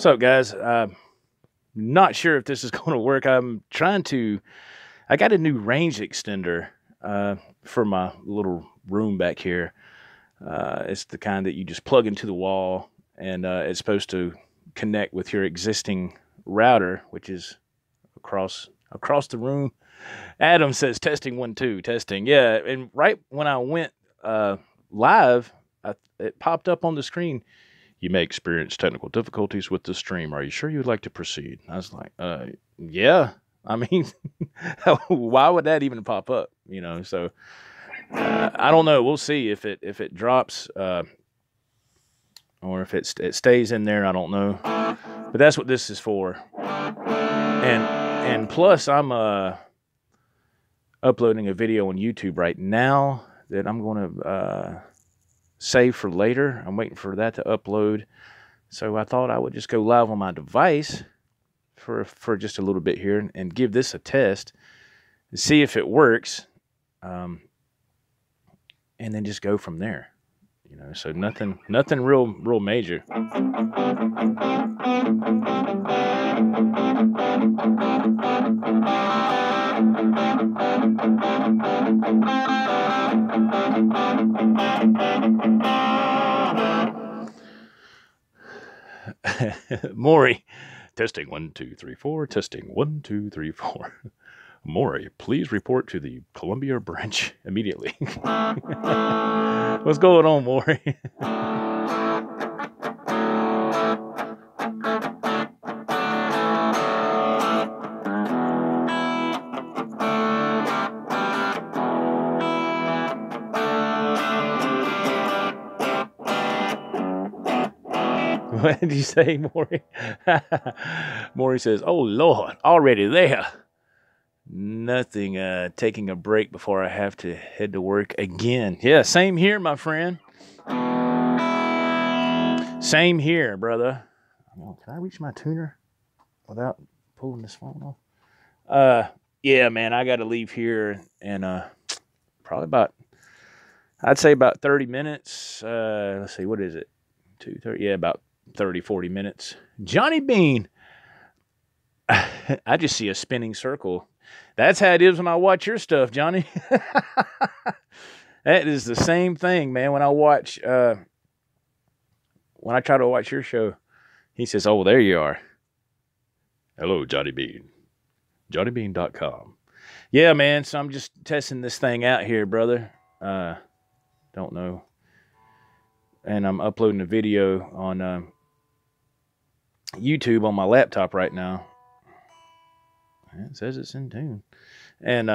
What's up, guys? Not sure if this is going to work. I got a new range extender for my little room back here. It's the kind that you just plug into the wall, and it's supposed to connect with your existing router, which is across the room. Adam says testing 1 2 testing. Yeah, and right when I went live, it popped up on the screen. You may experience technical difficulties with the stream. Are you sure you would like to proceed? I was like, yeah. I mean, why would that even pop up? So I don't know. We'll see if it drops or if it stays in there. I don't know. But that's what this is for. And plus, I'm uploading a video on YouTube right now that I'm going to save for later. I'm waiting for that to upload. So I thought I would just go live on my device for just a little bit here and give this a test and see if it works. And then just go from there. So nothing real major. Maury, testing 1 2 3 4. Testing 1 2 3 4. Maury, please report to the Columbia branch immediately. What's going on, Maury? What did you say, Maury? Maury says, "Oh Lord, already there. Nothing, taking a break before I have to head to work again." Yeah, same here, my friend. Same here, brother. Can I reach my tuner without pulling this phone off? Yeah, man, I got to leave here in probably I'd say about 30 minutes. Let's see, what is it? 2:30? Yeah, about 30, 40 minutes. Johnny Bean. I just see a spinning circle. That's how it is when I watch your stuff, Johnny. That is the same thing, man. When I try to watch your show, he says, "Oh, there you are. Hello, Johnny Bean. JohnnyBean.com. Yeah, man. So I'm just testing this thing out here, brother. Don't know. And I'm uploading a video on YouTube on my laptop right now. It says it's in tune. And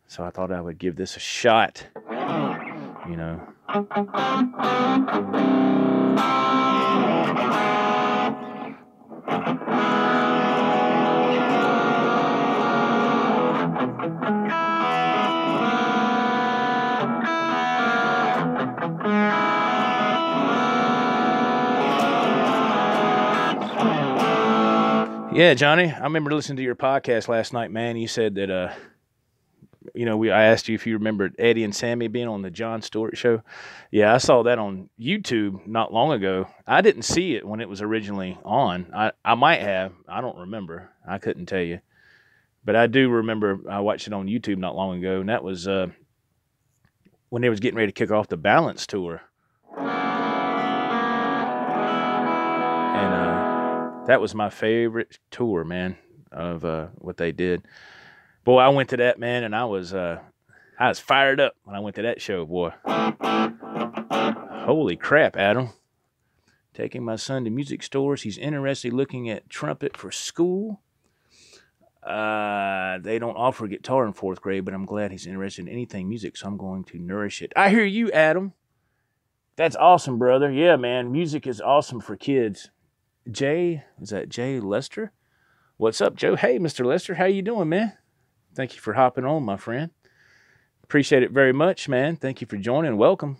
so I thought I would give this a shot. Yeah, Johnny, I remember listening to your podcast last night, man. You said that, I asked you if you remembered Eddie and Sammy being on the Jon Stewart show. Yeah, I saw that on YouTube not long ago. I didn't see it when it was originally on. I might have. I don't remember. I couldn't tell you. But I do remember I watched it on YouTube not long ago, and that was when they was getting ready to kick off the Balance Tour. And that was my favorite tour, man, of what they did. Boy, I went to that, man, and I was fired up when I went to that show, boy. Holy crap, Adam. Taking my son to music stores. He's interested looking at trumpet for school. They don't offer guitar in 4th grade, but I'm glad he's interested in anything music, so I'm going to nourish it. I hear you, Adam. That's awesome, brother. Yeah, man, music is awesome for kids. Is that Jay Lester? What's up, Joe? Hey, Mr. Lester, how you doing, man? Thank you for hopping on, my friend. Appreciate it very much, man. Thank you for joining. Welcome.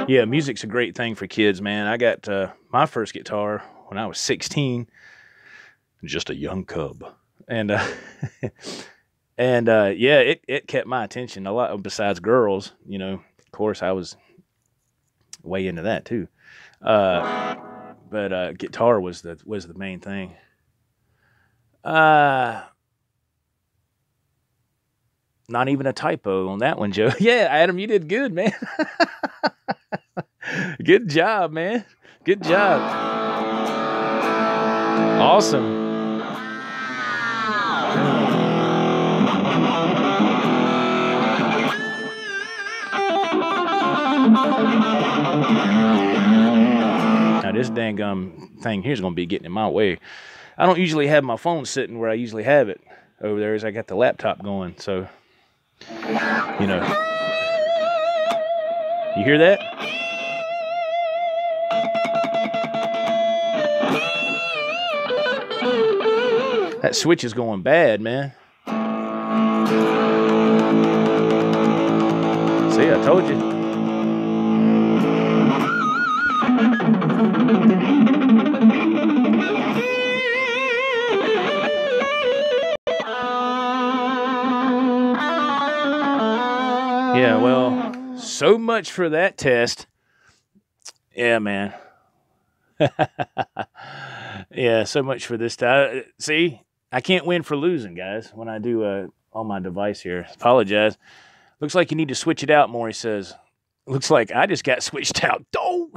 Yeah, music's a great thing for kids, man. I got my first guitar when I was 16, just a young cub. And And yeah, it kept my attention a lot. Besides girls, of course, I was way into that too. But guitar was the main thing. Uh, Not even a typo on that one, Joe. Yeah, Adam, you did good, man. Good job, man. Good job. Awesome. Now this dang thing here's gonna be getting in my way. I don't usually have my phone sitting where I usually have it over there as I got the laptop going, so you know. You hear that? That switch is going bad, man. See, I told you. Yeah, well, so much for that test. Yeah, man. Yeah, so much for this time. See, I can't win for losing, guys, when I do on my device here. Apologize. Looks like you need to switch it out more, he says. Looks like I just got switched out. Oh!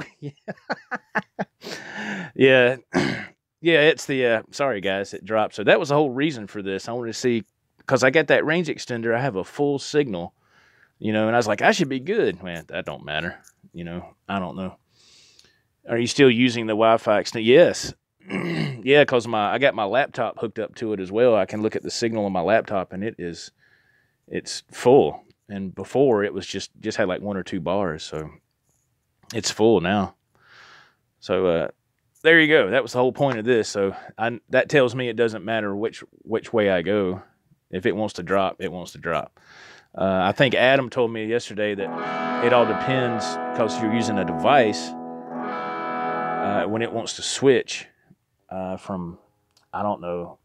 Yeah. Yeah, it's the, sorry, guys, it dropped. So that was the whole reason for this. I wanted to see, because I got that range extender, I have a full signal, and I was like, I should be good. Man, that don't matter. I don't know. Are you still using the Wi-Fi extender? Yes. Yeah, because I got my laptop hooked up to it as well. I can look at the signal on my laptop, and it's full. And before it was just had like 1 or 2 bars, so it's full now. So there you go. That was the whole point of this. So that tells me it doesn't matter which way I go. If it wants to drop, it wants to drop. I think Adam told me yesterday that it all depends because you're using a device when it wants to switch from, I don't know,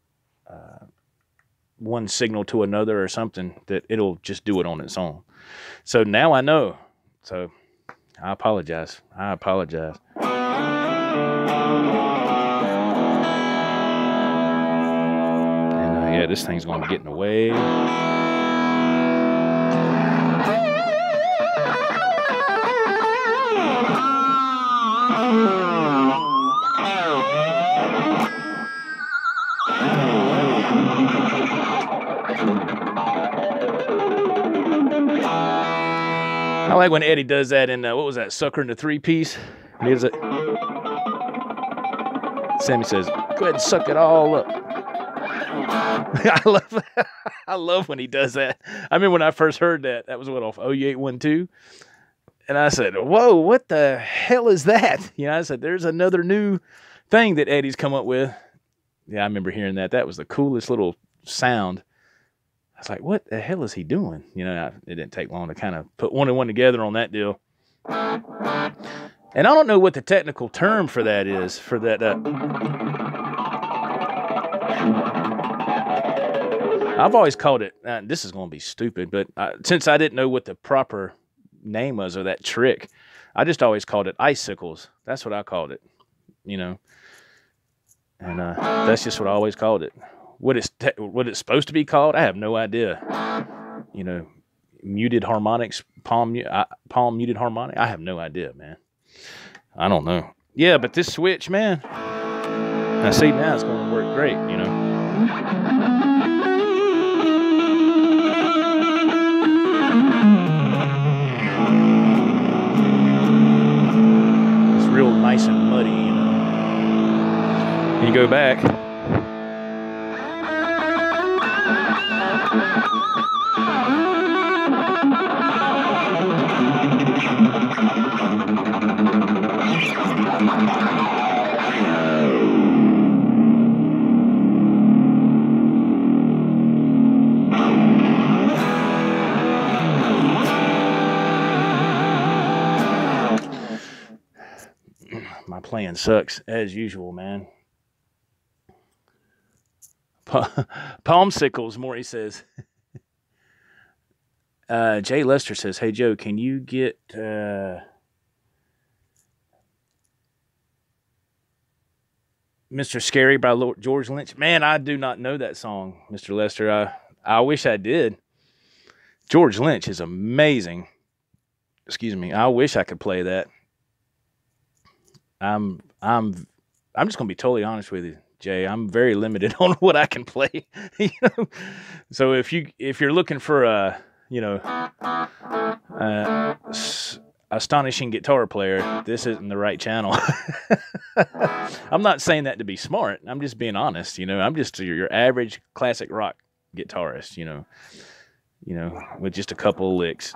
one signal to another or something, that it'll just do it on its own. So now I know. So I apologize. And yeah, this thing's going to get in the way. I like when Eddie does that in, what was that, Sucker in the 3-piece? Sammy says, go ahead and suck it all up. I love when he does that. I remember when I first heard that. That was what, off OU812? And I said, whoa, what the hell is that? I said, there's another new thing that Eddie's come up with. Yeah, I remember hearing that. That was the coolest little sound. I was like, what the hell is he doing? It didn't take long to kind of put one and one together on that deal. And I don't know what the technical term for that is, for that. I've always called it, this is going to be stupid, but since I didn't know what the proper name was of that trick, I just always called it icicles. That's what I called it, And that's just what I always called it. What it's supposed to be called, I have no idea. Muted harmonics, palm muted harmonic. I have no idea, man. I don't know. Yeah, but this switch, man. I see now it's going to work great. It's real nice and muddy, You go back. My playing sucks as usual, man. Palmsicles, Maury says. Jay Lester says, "Hey Joe, can you get Mr. Scary by George Lynch?" Man, I do not know that song, Mr. Lester. I wish I did. George Lynch is amazing. Excuse me. I wish I could play that. I'm just gonna be totally honest with you, Jay. I'm very limited on what I can play. you know? So if you're looking for a astonishing guitar player, this isn't the right channel. I'm not saying that to be smart. I'm just being honest. I'm just your average classic rock guitarist. With just a couple of licks.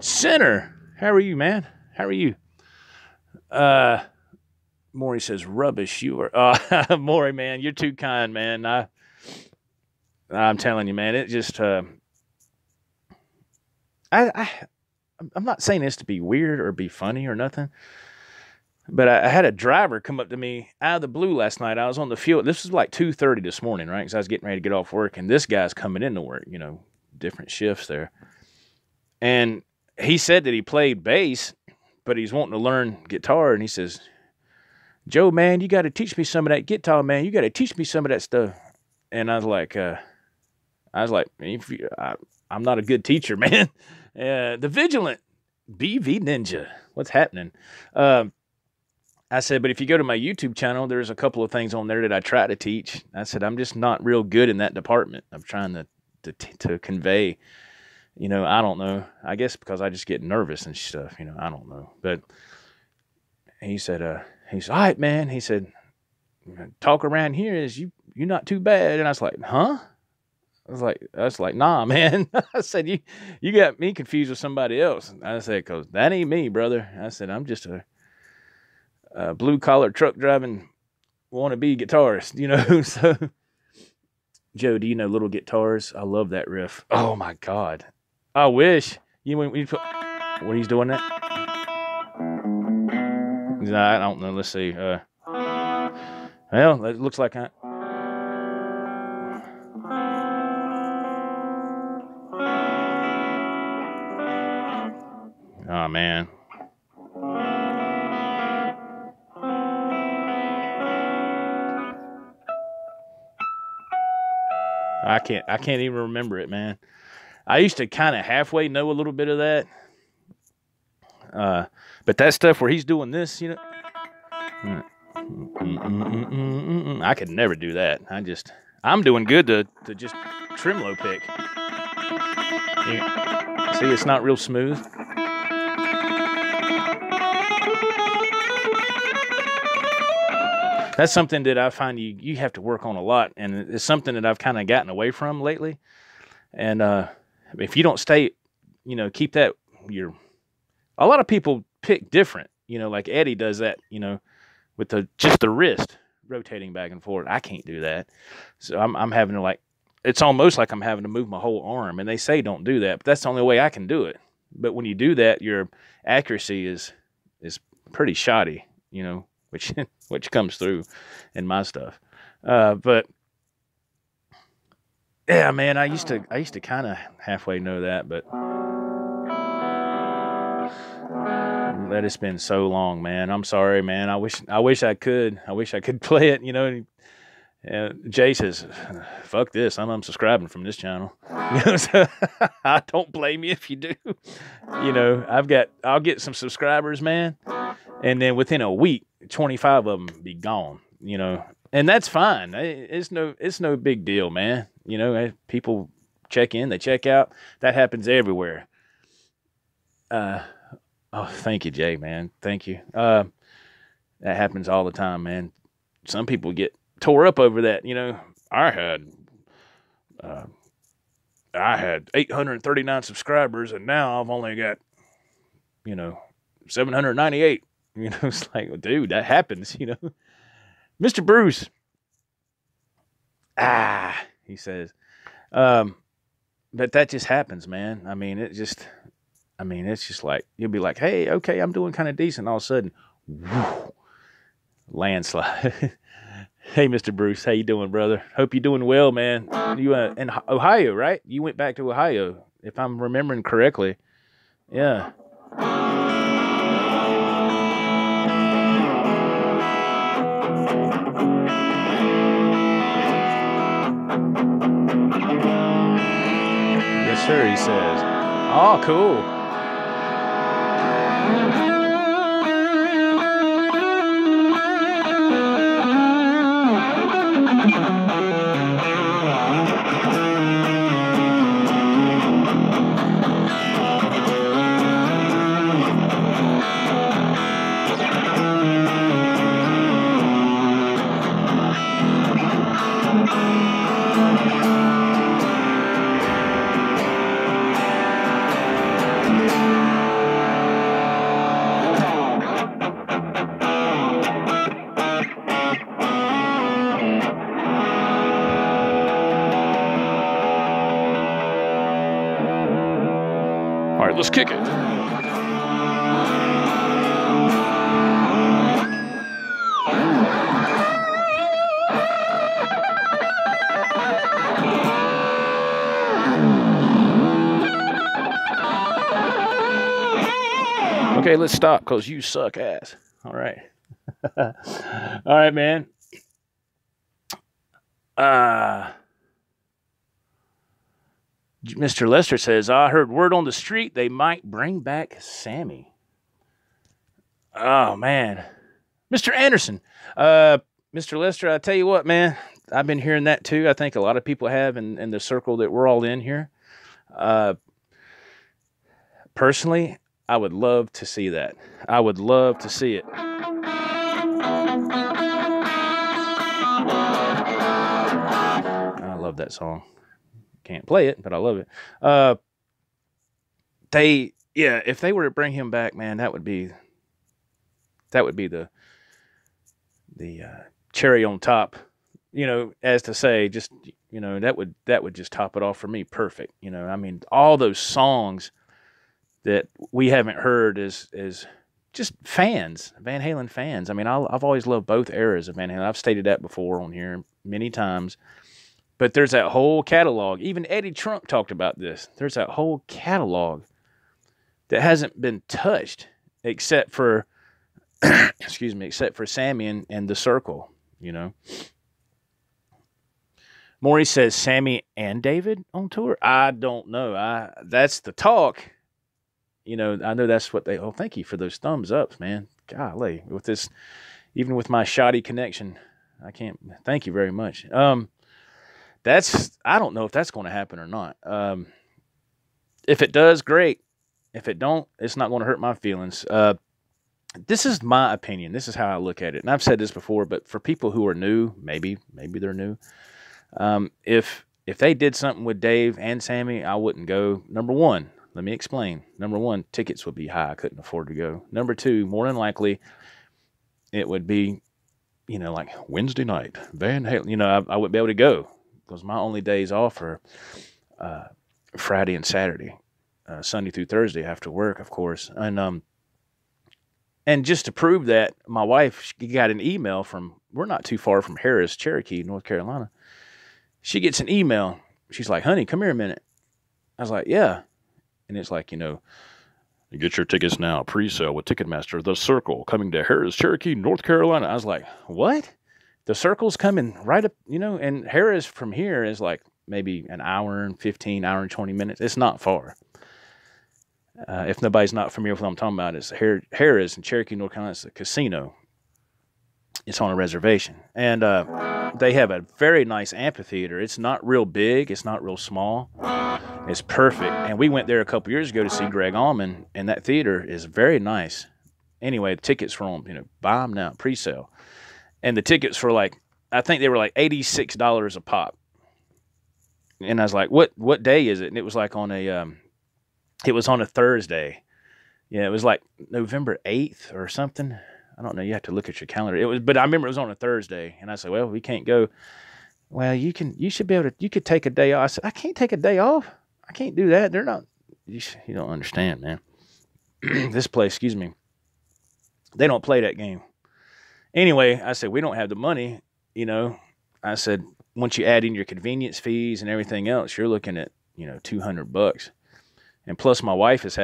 Sinner, how are you, man? How are you? Maury says, "Rubbish, you are." Maury, man, you're too kind, man. I'm telling you, man. It just, I'm not saying this to be weird or be funny or nothing, but I had a driver come up to me out of the blue last night. I was on the field. This was like 2:30 this morning, right? Because I was getting ready to get off work, and this guy's coming into work. Different shifts there, and he said that he played bass, but he's wanting to learn guitar, and he says, "Joe, man, you got to teach me some of that guitar, man. You got to teach me some of that stuff." And I was like, I'm not a good teacher, man. The Vigilant BV Ninja, what's happening? I said, but if you go to my YouTube channel, there's a couple of things on there that I try to teach. I said, I'm just not real good in that department. I'm trying to convey. I don't know. I guess because I just get nervous and stuff. I don't know. But he said, all right, man. He said, talk around here is you're not too bad. And I was like, huh? I was like, nah, man. I said, you got me confused with somebody else. I said, because that ain't me, brother. I said, I'm just a blue collar truck driving wannabe guitarist, So, Joe, do you know Little Guitars? I love that riff. Oh my God. I wish what he's doing that. I don't know. Let's see. Well, it looks like oh man. I can't even remember it, man. I used to kind of halfway know a little bit of that. But that stuff where he's doing this, I could never do that. I'm doing good to just tremolo pick. See, it's not real smooth. That's something that I find you have to work on a lot, and it's something that I've kind of gotten away from lately. And if you don't stay, keep that. A lot of people pick different. Like Eddie does that. With just the wrist rotating back and forth. I can't do that, so I'm having to it's almost like I'm having to move my whole arm. And they say don't do that, but that's the only way I can do it. But when you do that, your accuracy is pretty shoddy. Which comes through in my stuff. But yeah, man, I used to kind of halfway know that, but that has been so long, man. I'm sorry, man. I wish I could. I wish I could play it. Jay says, "Fuck this. I'm unsubscribing from this channel." So I don't blame you if you do. I'll get some subscribers, man, and then within a week, 25 of them be gone. And that's fine. It's no big deal, man. People check in, they check out. That happens everywhere. Oh, thank you, Jay, man. Thank you. That happens all the time, man. Some people get tore up over that. I had 839 subscribers, and now I've only got 798. It's like, dude, that happens. Mr. Bruce. He says, but that just happens, man. I mean, it's just like you'll be like, hey, okay, I'm doing kind of decent. All of a sudden, whoo, landslide. Hey, Mr. Bruce, how you doing, brother? Hope you're doing well, man. You in Ohio, right? You went back to Ohio, if I'm remembering correctly. Yeah. Yes, sir, he says. Oh, cool. All right, let's kick it. Okay, let's stop because you suck ass. All right. All right, man. Mr. Lester says, I heard word on the street they might bring back Sammy. Oh, man. Mr. Anderson. Mr. Lester, I tell you what, man. I've been hearing that too. I think a lot of people have in the circle that we're all in here. Personally, I would love to see that. I would love to see it. I love that song. Can't play it, but I love it. If they were to bring him back, man, that would be the cherry on top. You know, as to say, just that would just top it off for me. Perfect. You know, I mean, all those songs that we haven't heard as just fans, Van Halen fans. I mean, I've always loved both eras of Van Halen. I've stated that before on here many times. But there's that whole catalog. Even Eddie Trunk talked about this. There's that whole catalog that hasn't been touched except for, except for Sammy and The Circle, you know. Maury says Sammy and David on tour. I don't know. That's the talk. You know, I know that's what they. Oh, thank you for those thumbs ups, man. Golly, with this, even with my shoddy connection, I can't. Thank you very much. I don't know if that's going to happen or not. If it does, great. If it don't, it's not going to hurt my feelings. This is my opinion. This is how I look at it. And I've said this before, but for people who are new, maybe they're new. If they did something with Dave and Sammy, I wouldn't go. Number one, let me explain. Number one, tickets would be high. I couldn't afford to go. Number two, more than likely, it would be, like Wednesday night, Van Halen. I wouldn't be able to go. Because my only days off are Friday and Saturday, Sunday through Thursday after work, of course. And just to prove that, my wife, she got an email we're not too far from Harris, Cherokee, North Carolina. She gets an email. She's like, honey, come here a minute. I was like, yeah. And it's like, you get your tickets now, pre-sale with Ticketmaster, The Circle, coming to Harris, Cherokee, North Carolina. I was like, what? The Circle's coming right up, and Harris from here is like maybe an hour and 15, hour and 20 minutes. It's not far. If nobody's not familiar with what I'm talking about, it's Harris in Cherokee, North Carolina. It's a casino. It's on a reservation. And they have a very nice amphitheater. It's not real big. It's not real small. It's perfect. And we went there a couple years ago to see Greg Allman, and that theater is very nice. Anyway, the tickets were on, buy them now, pre-sale. And the tickets were I think they were like $86 a pop. And I was like, what day is it? And it was like on a Thursday. Yeah, it was like November 8th or something. I don't know. You have to look at your calendar. But I remember it was on a Thursday. And I said, well, we can't go. Well, you should be able to, you could take a day off. I said, I can't take a day off. I can't do that. They're not. You don't understand, man. This place, excuse me, they don't play that game. Anyway, I said, we don't have the money. I said, once you add in your convenience fees and everything else, you're looking at, $200. And plus my wife is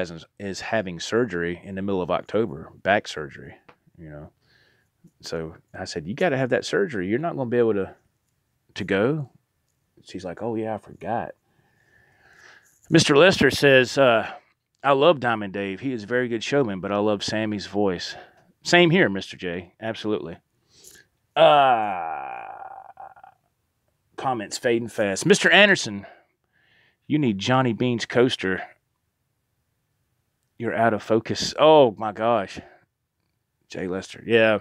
having surgery in the middle of October, back surgery, So I said, you got to have that surgery. You're not going to be able to go. She's like, oh yeah, I forgot. Mr. Lester says, I love Diamond Dave. He is a very good showman, but I love Sammy's voice. Same here, Mr. J. Absolutely. Comments fading fast. Mr. Anderson, you need Johnny Bean's coaster. You're out of focus. Oh, my gosh. Jay Lester. Yeah.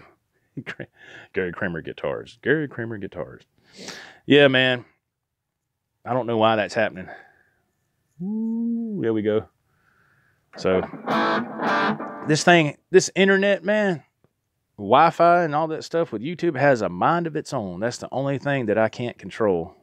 Gary Kramer guitars. Gary Kramer guitars. Yeah, man. I don't know why that's happening. Ooh, there we go. So, this internet, man, Wi-Fi and all that stuff with YouTube has a mind of its own. That's the only thing that I can't control,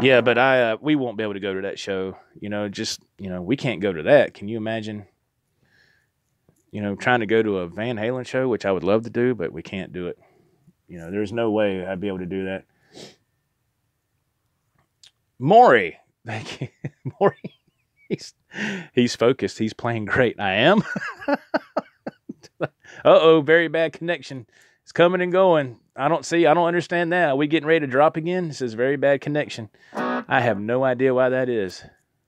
Yeah, but we won't be able to go to that show. We can't go to that. Can you imagine? Trying to go to a Van Halen show, which I would love to do, but we can't do it. There's no way I'd be able to do that. Maury, thank you, Maury. He's focused. He's playing great. I am. Very bad connection. It's coming and going. I don't understand that. Are we getting ready to drop again? It says very bad connection. I have no idea why that is.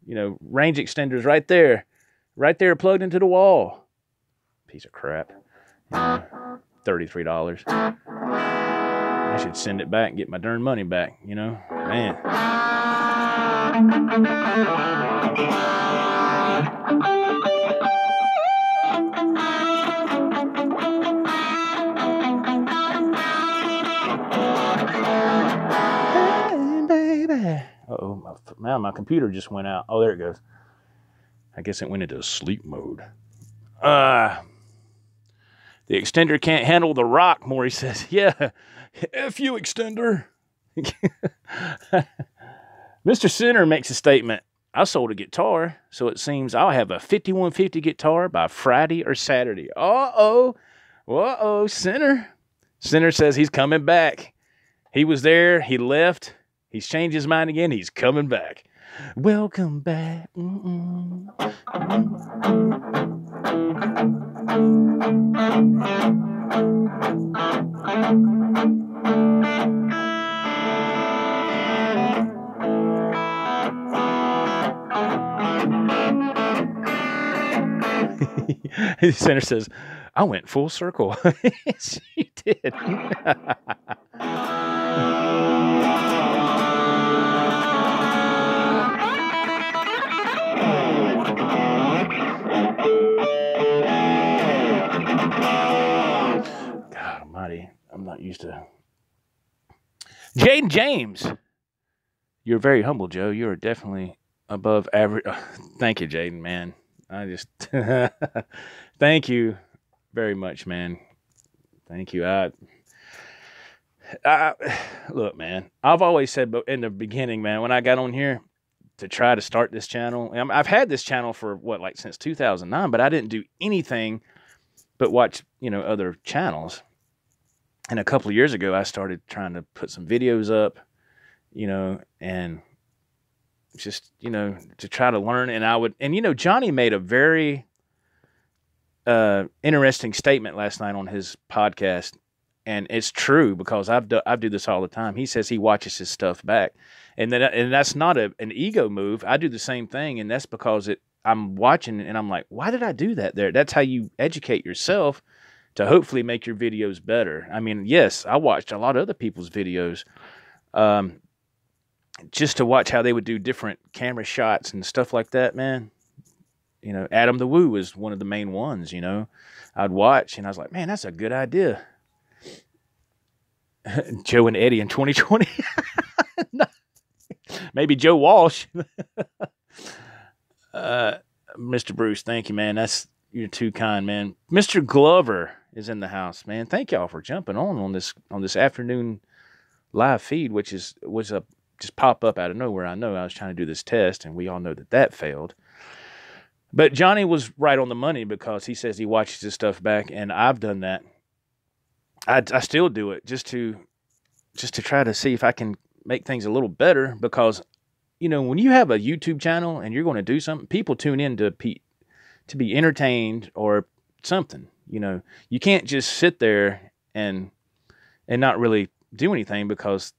Range extenders right there plugged into the wall. Piece of crap. $33. I should send it back and get my darn money back, man. Hey, baby. Uh-oh, now my computer just went out. Oh, there it goes. I guess it went into sleep mode. The extender can't handle the rock, Maury says. Yeah, F you, extender. Mr. Center makes a statement. I sold a guitar, so it seems I'll have a 5150 guitar by Friday or Saturday. Uh-oh, Center. Center says he's coming back. He was there, he left, he's changed his mind again, he's coming back. Welcome back. The Center says, I went full circle. Yes, you did. God almighty, I'm not used to. Jaden James. You're very humble, Joe. You are definitely above average. Thank you, Jaden, man. I just thank you very much, man. Thank you. Look, man, I've always said, but in the beginning, man, when I got on here to try to start this channel, I've had this channel for since 2009, but I didn't do anything but watch, other channels. And a couple of years ago, I started trying to put some videos up, and just, to try to learn. And Johnny made a very interesting statement last night on his podcast. And it's true, because I do this all the time. He says he watches his stuff back, and that's not an ego move. I do the same thing, and that's because I'm watching and I'm like, why did I do that there? That's how you educate yourself to hopefully make your videos better. I mean, yes, I watched a lot of other people's videos, just to watch how they would do different camera shots and stuff like that, man. Adam the Woo is one of the main ones. I'd watch and I was like, man, that's a good idea. Joe and Eddie in 2020. Maybe Joe Walsh. Mr. Bruce, thank you, man. That's You're too kind, man. Mr. Glover is in the house, man. Thank y'all for jumping on this afternoon live feed, which was a just pop up out of nowhere. I know I was trying to do this test, and we all know that failed. But Johnny was right on the money because he says he watches his stuff back, and I've done that. I still do it just to try to see if I can make things a little better because, when you have a YouTube channel and you're going to do something, people tune in to be entertained or something. You can't just sit there and not really do anything because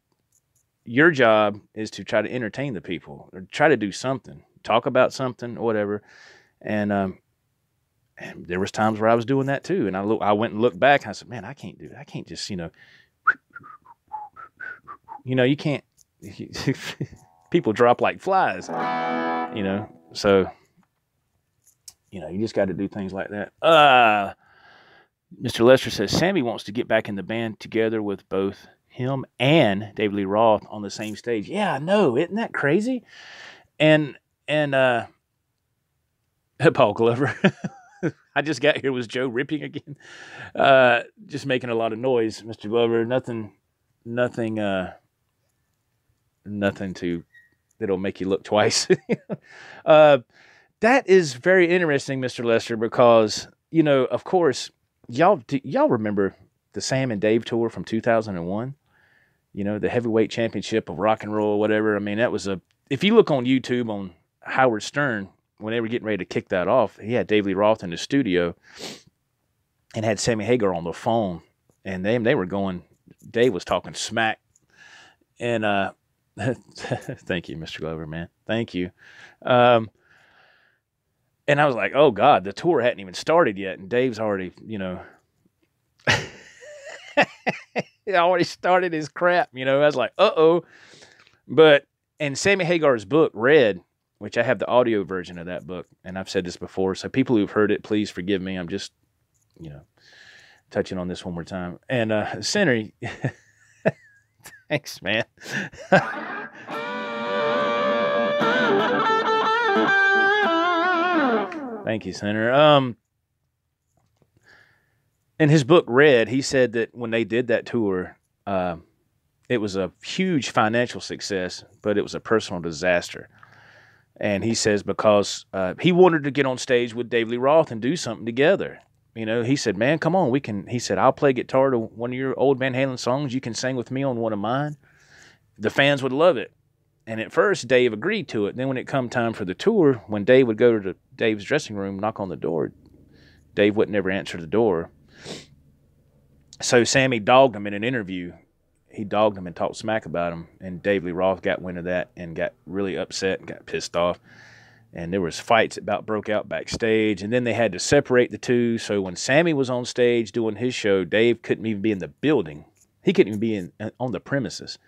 your job is to try to entertain the people or try to do something, talk about something or whatever. And there was times where I was doing that too. And I went and looked back and I said, man, I can't do that. I can't just, you can't, people drop like flies, so, you just got to do things like that. Mr. Lester says, Sammy wants to get back in the band together with both him and David Lee Roth on the same stage. Yeah, I know. Isn't that crazy? And Paul Glover. I just got here. Was Joe ripping again? Just making a lot of noise, Mr. Glover. Nothing that'll make you look twice. That is very interesting, Mr. Lester, because, of course, y'all remember the Sam and Dave tour from 2001? The heavyweight championship of rock and roll, whatever. I mean, that was if you look on YouTube on Howard Stern, when they were getting ready to kick that off, he had David Lee Roth in the studio and had Sammy Hagar on the phone. And they were going, Dave was talking smack. And thank you, Mr. Glover, man. Thank you. And I was like, oh, God, the tour hadn't even started yet. And Dave's already, he already started his crap. I was like, uh-oh. But in Sammy Hagar's book, Red, which I have the audio version of that book, and I've said this before, so people who've heard it, please forgive me. I'm just, touching on this one more time. And Center, thanks, man. Thank you, Senator. In his book, Red, he said that when they did that tour, it was a huge financial success, but it was a personal disaster. And he says because he wanted to get on stage with David Lee Roth and do something together. He said, man, come on, he said, I'll play guitar to one of your old Van Halen songs. You can sing with me on one of mine. The fans would love it. And at first, Dave agreed to it. Then when it come time for the tour, when Dave would go to Dave's dressing room, knock on the door, Dave would never answer the door. So Sammy dogged him in an interview. He dogged him and talked smack about him. And Dave Lee Roth got wind of that and got really upset and got pissed off. And there was fights about broke out backstage. And then they had to separate the two. So when Sammy was on stage doing his show, Dave couldn't even be in the building. He couldn't even be on the premises.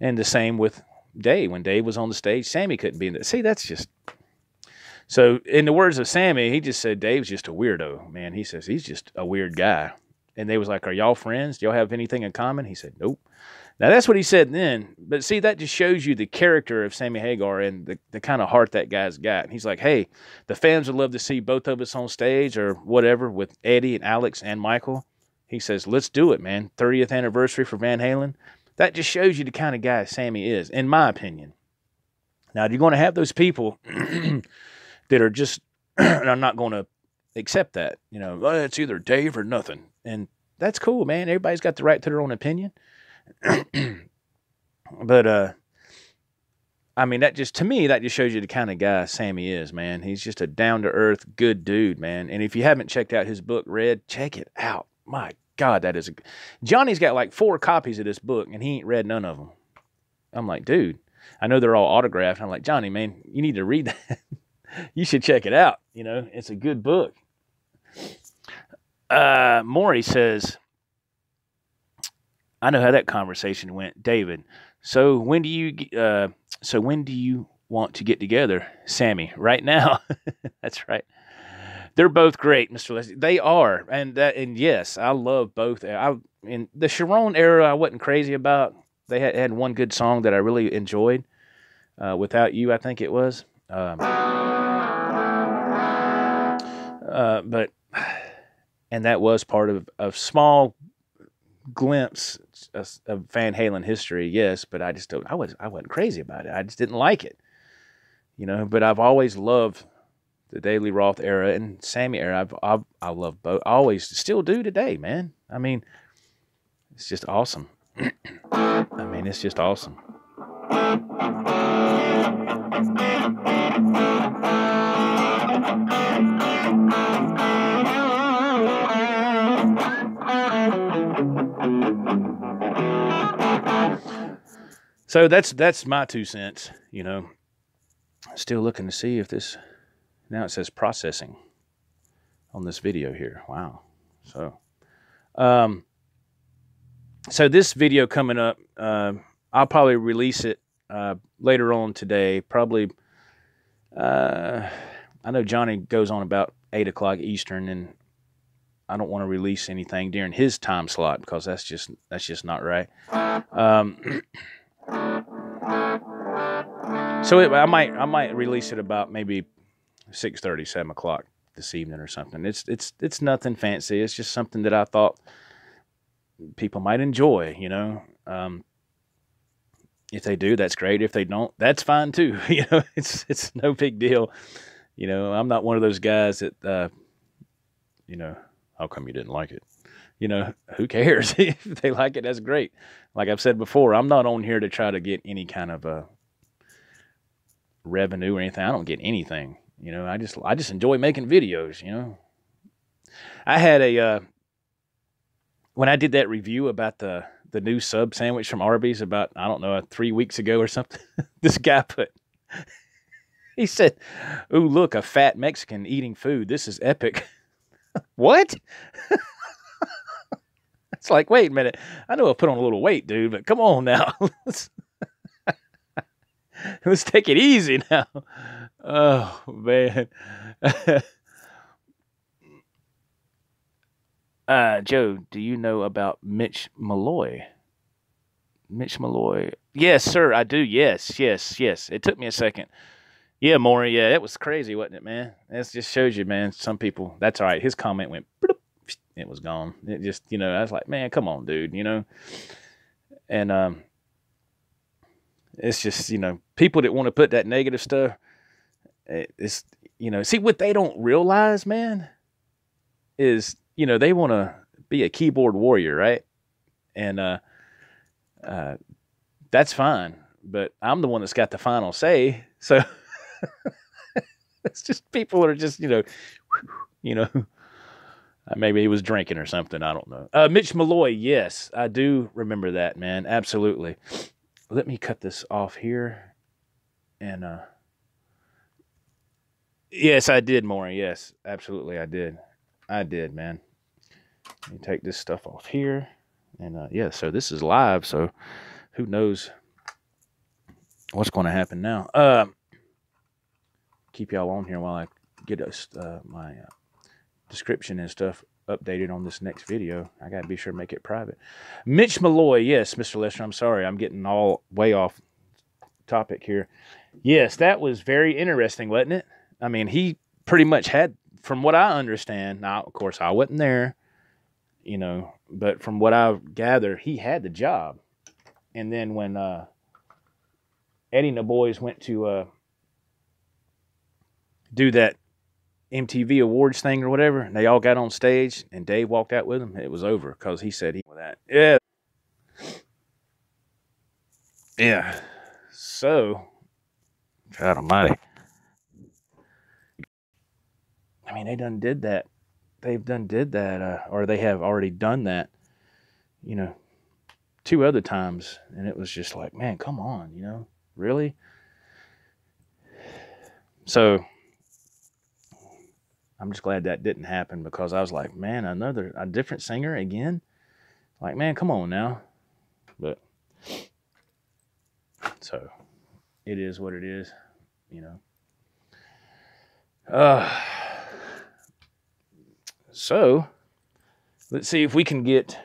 And the same with Dave. When Dave was on the stage, Sammy couldn't be in there. See, that's just... So in the words of Sammy, he just said, Dave's just a weirdo, man. He says, he's just a weird guy. And they was like, are y'all friends? Do y'all have anything in common? He said, nope. Now, that's what he said then. But see, that just shows you the character of Sammy Hagar and the kind of heart that guy's got. And he's like, hey, the fans would love to see both of us on stage or whatever with Eddie and Alex and Michael. He says, let's do it, man. 30th anniversary for Van Halen. That just shows you the kind of guy Sammy is, in my opinion. Now, you're going to have those people that are just, and I'm not going to accept that. Well, it's either Dave or nothing. And that's cool, man. Everybody's got the right to their own opinion. But, I mean, to me, that just shows you the kind of guy Sammy is, man. He's just a down-to-earth, good dude, man. And if you haven't checked out his book, Red, check it out. My God, that is Johnny's got like 4 copies of this book, and he ain't read none of them. I'm like, dude, I know they're all autographed. I'm like, Johnny, man, you need to read that. You should check it out. It's a good book. Maury says, I know how that conversation went, David. So when do you want to get together, Sammy? Right now. That's right. They're both great, Mr. Leslie. They are, and yes, I love both. In the Sharon era, I wasn't crazy about. They had one good song that I really enjoyed. Without You, I think it was. But and that was part of a small glimpse of Van Halen history, yes. But I just don't. I wasn't crazy about it. I just didn't like it, you know. But I've always loved the Daily Roth era and Sammy era. I love both. I always still do today, man. I mean, it's just awesome. I mean, it's just awesome. So that's my 2 cents, you know. Still looking to see if this, now it says processing on this video here. Wow. So this video coming up, I'll probably release it later on today. Probably, I know Johnny goes on about 8 o'clock Eastern, and I don't want to release anything during his time slot because that's just not right. So I might release it about maybe 6:30, 7 o'clock this evening or something. It's nothing fancy. It's just something that I thought people might enjoy, you know. If they do, that's great. If they don't, that's fine too. You know, it's no big deal. You know, I'm not one of those guys that, you know, how come you didn't like it? You know, who cares? If they like it, that's great. Like I've said before, I'm not on here to try to get any kind of revenue or anything. I don't get anything. You know, I just enjoy making videos. You know, I had when I did that review about the new sub sandwich from Arby's about, I don't know, 3 weeks ago or something. This guy he said, "Ooh, look, a fat Mexican eating food. This is epic." What? It's like, wait a minute. I know I put on a little weight, dude, but come on now. Let's take it easy now. Oh, man. Joe, do you know about Mitch Malloy? Mitch Malloy. Yes, sir, I do. Yes. It took me a second. Yeah, Maury. Yeah, that was crazy, wasn't it, man? That just shows you, man. Some people, that's all right. His comment went, bloop, it was gone. It just, you know, I was like, man, come on, dude, you know? And it's just, you know, people that want to put that negative stuff, it's, you know, see what they don't realize, man, is, you know, they want to be a keyboard warrior, right? And that's fine, but I'm the one that's got the final say. So it's just people are just, you know, maybe he was drinking or something. I don't know. Mitch Malloy, yes, I do remember that, man. Absolutely. Let me cut this off here. And yes, I did, Maury. Yes, absolutely, I did. I did, man. Let me take this stuff off here. And yeah, so this is live, so who knows what's going to happen now. Keep y'all on here while I get us my description and stuff updated on this next video. I got to be sure to make it private. Mitch Malloy, yes, Mr. Lester, I'm sorry. I'm getting all way off topic here. Yes, that was very interesting, wasn't it? I mean, he pretty much had, from what I understand, now, of course, I wasn't there, you know, but from what I gather, he had the job. And then when Eddie and the boys went to do that MTV Awards thing or whatever, and they all got on stage, and Dave walked out with them, it was over, because he said he with that. Yeah. Yeah. So, God almighty. I mean, they done did that. They've done did that, or they have already done that, you know, 2 other times, and it was just like, man, come on, you know, really? So I'm just glad that didn't happen, because I was like, man, a different singer again? Like, man, come on now. But so it is what it is, you know. So let's see if we can get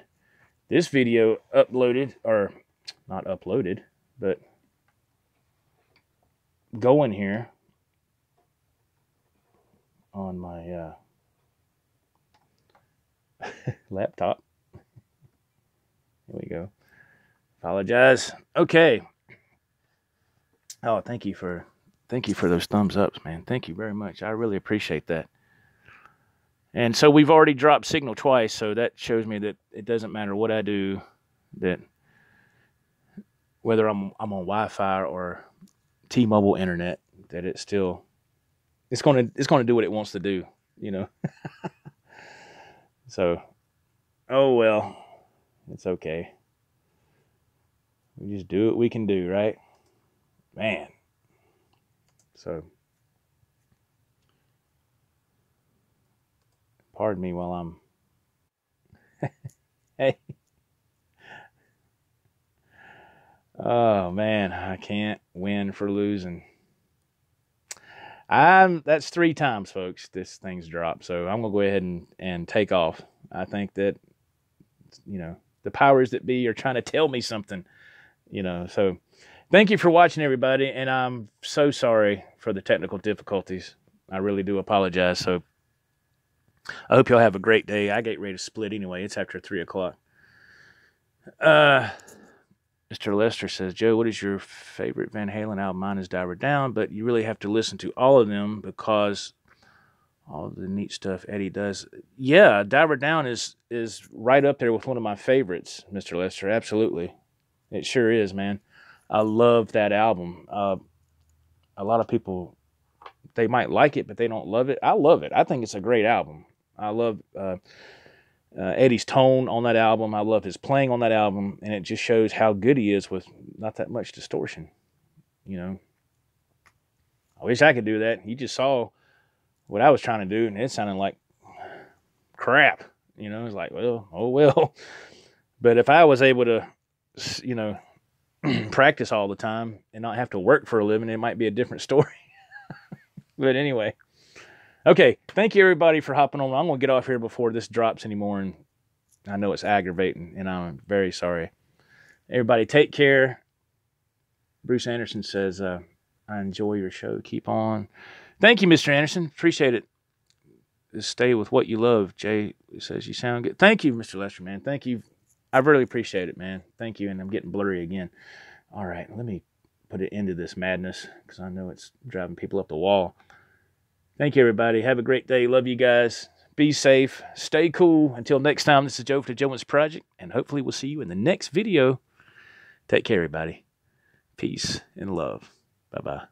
this video uploaded, or not uploaded, but going here on my Laptop. Here we go. Apologize. Okay. Oh, thank you for those thumbs ups, man. Thank you very much. I really appreciate that. And so we've already dropped signal twice, so that shows me that it doesn't matter what I do, that whether I'm on Wi-Fi or T-Mobile internet, that it's going to do what it wants to do, you know. So, oh well, it's okay. We just do what we can do, right? Man. So, pardon me while I'm hey. Oh man, I can't win for losing. That's 3 times, folks. This thing's dropped, so I'm gonna go ahead and take off. I think that, you know, the powers that be are trying to tell me something, you know. So, thank you for watching, everybody, and I'm so sorry for the technical difficulties. I really do apologize. So, I hope y'all have a great day. I get ready to split anyway. It's after 3 o'clock. Mr. Lester says, Joe, what is your favorite Van Halen album? Mine is Diver Down, but you really have to listen to all of them because all the neat stuff Eddie does. Yeah, Diver Down is right up there with one of my favorites, Mr. Lester. Absolutely. It sure is, man. I love that album. A lot of people, they might like it, but they don't love it. I love it. I think it's a great album. I love Eddie's tone on that album. I love his playing on that album, and it just shows how good he is with not that much distortion. You know, I wish I could do that. You just saw what I was trying to do, and it sounded like crap. You know, it's like, well, oh well. But if I was able to, you know, practice all the time and not have to work for a living, it might be a different story. But anyway. Okay, thank you everybody for hopping on. I'm going to get off here before this drops anymore, and I know it's aggravating, and I'm very sorry. Everybody take care. Bruce Anderson says, I enjoy your show. Keep on. Thank you, Mr. Anderson. Appreciate it. Just stay with what you love. Jay says, you sound good. Thank you, Mr. Lester, man. Thank you. I really appreciate it, man. Thank you, and I'm getting blurry again. All right, let me put an end to this madness because I know it's driving people up the wall. Thank you, everybody. Have a great day. Love you guys. Be safe. Stay cool. Until next time, this is Joe for the Joe Wentz Project, and hopefully we'll see you in the next video. Take care, everybody. Peace and love. Bye-bye.